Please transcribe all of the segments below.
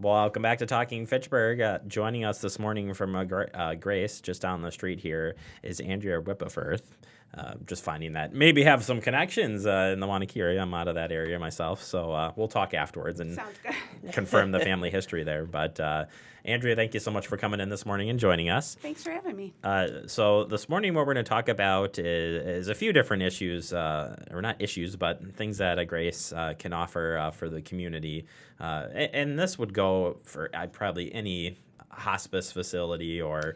Well, welcome back to Talking Fitchburg. Joining us this morning from Grace, just down the street here, is Andrea Whippafirth. Just finding that maybe have some connections in the Wanakee area. I'm out of that area myself, so we'll talk afterwards and Sounds good. confirm the family history there. But Andrea, thank you so much for coming in this morning and joining us. Thanks for having me. So this morning what we're going to talk about is a few different issues, or not issues, but things that Grace can offer for the community. And this would go for probably any hospice facility or,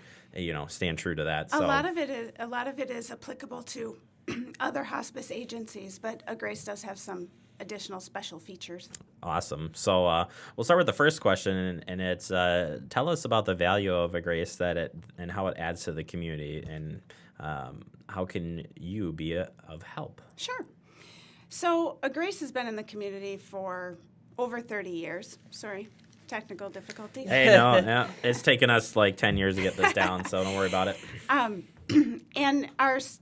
stand true to that. A lot of it is applicable to other hospice agencies, but Agrace does have some additional special features. Awesome. So we'll start with the first question, and it's tell us about the value of Agrace and how it adds to the community, and how can you be of help? Sure. So Agrace has been in the community for over 30 years. Sorry, technical difficulties. Hey, no, it's taken us like 10 years to get this down, so don't worry about it. And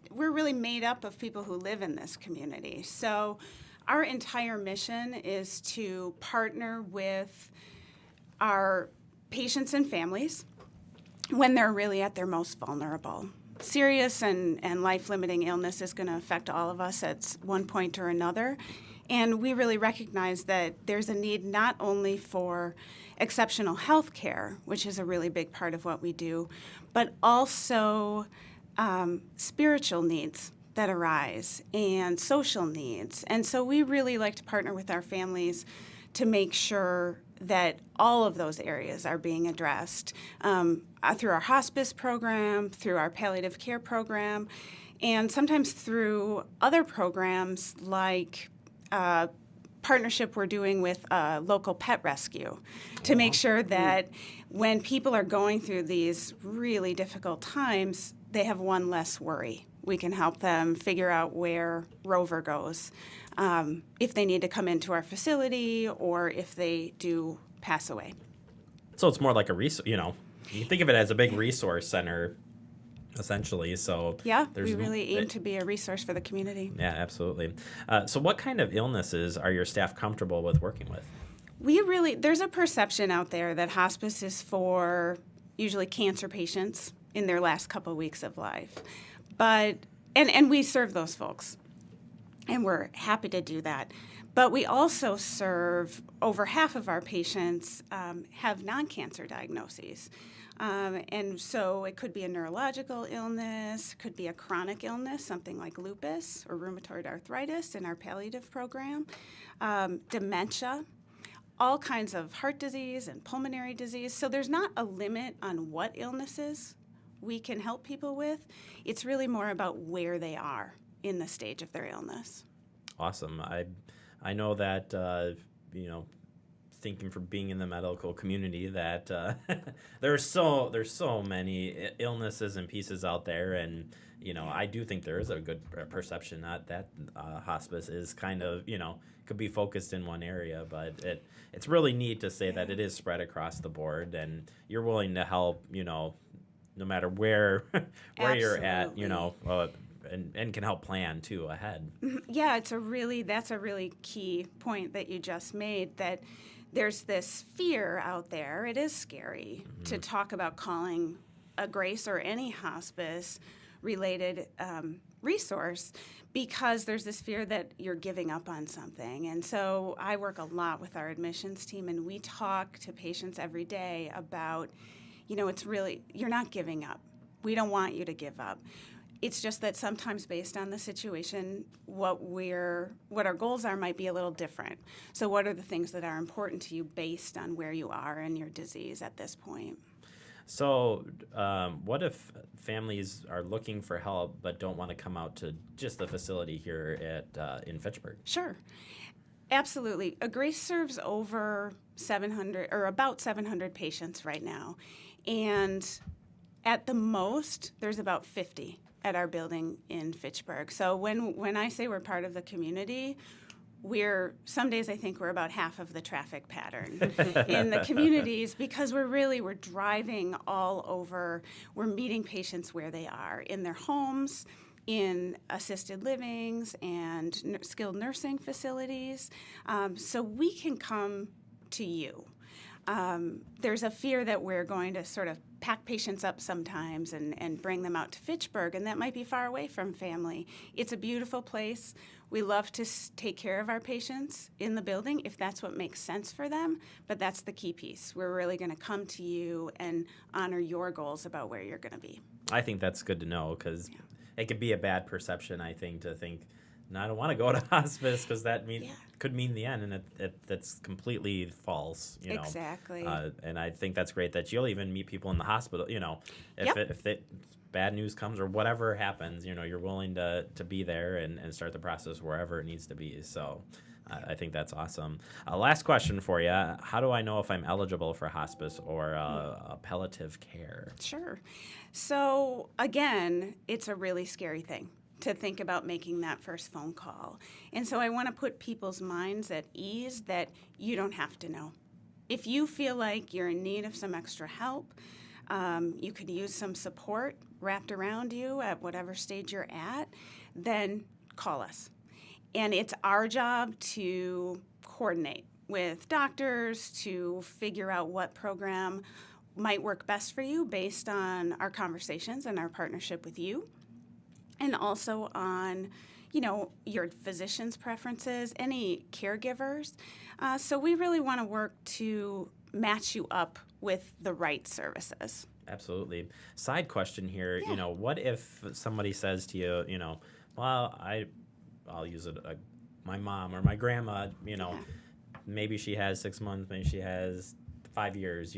we're really made up of people who live in this community. So our entire mission is to partner with our patients and families when they're really at their most vulnerable. Serious and life-limiting illness is going to affect all of us at one point or another. And we really recognize that there's a need not only for exceptional health care, which is a really big part of what we do, but also spiritual needs that arise and social needs. And so we really like to partner with our families to make sure that all of those areas are being addressed through our hospice program, through our palliative care program, and sometimes through other programs like partnership we're doing with local pet rescue to make sure that when people are going through these really difficult times, they have one less worry. We can help them figure out where Rover goes, if they need to come into our facility or if they do pass away. So it's more like a resource, you can think of it as a big resource center, essentially. So yeah, we really aim to be a resource for the community. Yeah, absolutely. So what kind of illnesses are your staff comfortable with working with? There's a perception out there that hospice is for usually cancer patients in their last couple weeks of life. But and we serve those folks, and we're happy to do that. But we also serve over half of our patients have non-cancer diagnoses. And so it could be a neurological illness, could be a chronic illness, something like lupus or rheumatoid arthritis in our palliative program, dementia, all kinds of heart disease and pulmonary disease. So there's not a limit on what illnesses we can help people with. It's really more about where they are in the stage of their illness. Awesome. I know that, thinking from being in the medical community that there's so many illnesses and pieces out there, and I do think there is a good perception that hospice is kind of could be focused in one area, but it's really neat to say that it is spread across the board, and you're willing to help no matter where you're at, and can help plan too ahead. Yeah, that's a really key point that you just made, that there's this fear out there. It is scary to talk about calling Agrace or any hospice-related resource because there's this fear that you're giving up on something. And so I work a lot with our admissions team, and we talk to patients every day about, it's really, you're not giving up. We don't want you to give up. It's just that sometimes based on the situation, what our goals are might be a little different. So what are the things that are important to you based on where you are in your disease at this point? So what if families are looking for help but don't want to come out to just the facility here in Fitchburg? Sure. Absolutely. Agrace serves over 700 or about 700 patients right now. And at the most, there's about 50 at our building in Fitchburg. So when I say we're part of the community, some days I think we're about half of the traffic pattern in the communities, because we're driving all over. We're meeting patients where they are, in their homes, in assisted livings and skilled nursing facilities. So we can come to you. There's a fear that we're going to sort of pack patients up sometimes and bring them out to Fitchburg, and that might be far away from family. It's a beautiful place. We love to take care of our patients in the building if that's what makes sense for them, but that's the key piece. We're really going to come to you and honor your goals about where you're going to be. I think that's good to know because it could be a bad perception, I think, to think, no, I don't want to go to hospice because that could mean the end, and that's completely false. Exactly. And I think that's great that you'll even meet people in the hospital. If bad news comes or whatever happens, you're willing to be there and start the process wherever it needs to be. So I think that's awesome. Last question for you. How do I know if I'm eligible for hospice or palliative care? Sure. So, again, it's a really scary thing to think about making that first phone call. And so I want to put people's minds at ease that you don't have to know. If you feel like you're in need of some extra help, you could use some support wrapped around you at whatever stage you're at, then call us. And it's our job to coordinate with doctors to figure out what program might work best for you based on our conversations and our partnership with you, and also on, your physician's preferences, any caregivers. So we really want to work to match you up with the right services. Absolutely. Side question here, what if somebody says to you, well, I'll use it, my mom or my grandma, maybe she has 6 months, maybe she has 5 years,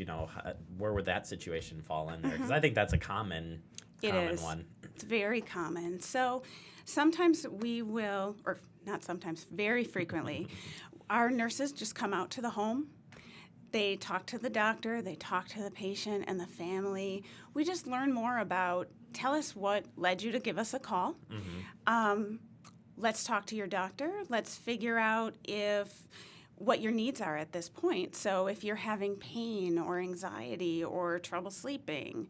where would that situation fall in there? Because I think that's a common one. It's very common. So sometimes we will, or not sometimes, very frequently, our nurses just come out to the home. They talk to the doctor, they talk to the patient and the family. We just learn more about, tell us what led you to give us a call. Let's talk to your doctor. Let's figure out what your needs are at this point. So if you're having pain or anxiety or trouble sleeping,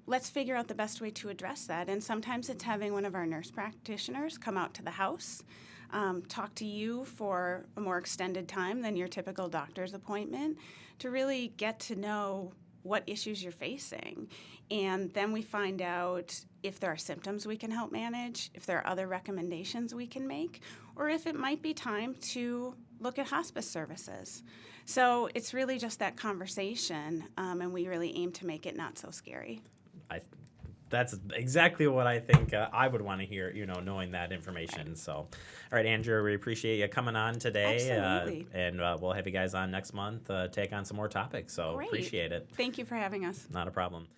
let's figure out the best way to address that. And sometimes it's having one of our nurse practitioners come out to the house, talk to you for a more extended time than your typical doctor's appointment to really get to know what issues you're facing. And then we find out if there are symptoms we can help manage, if there are other recommendations we can make, or if it might be time to look at hospice services. So it's really just that conversation, and we really aim to make it not so scary. That's exactly what I think I would want to hear, knowing that information. Right. So, all right, Andrea, we appreciate you coming on today. Absolutely. And we'll have you guys on next month, take on some more topics. So Great. Appreciate it. Thank you for having us. Not a problem.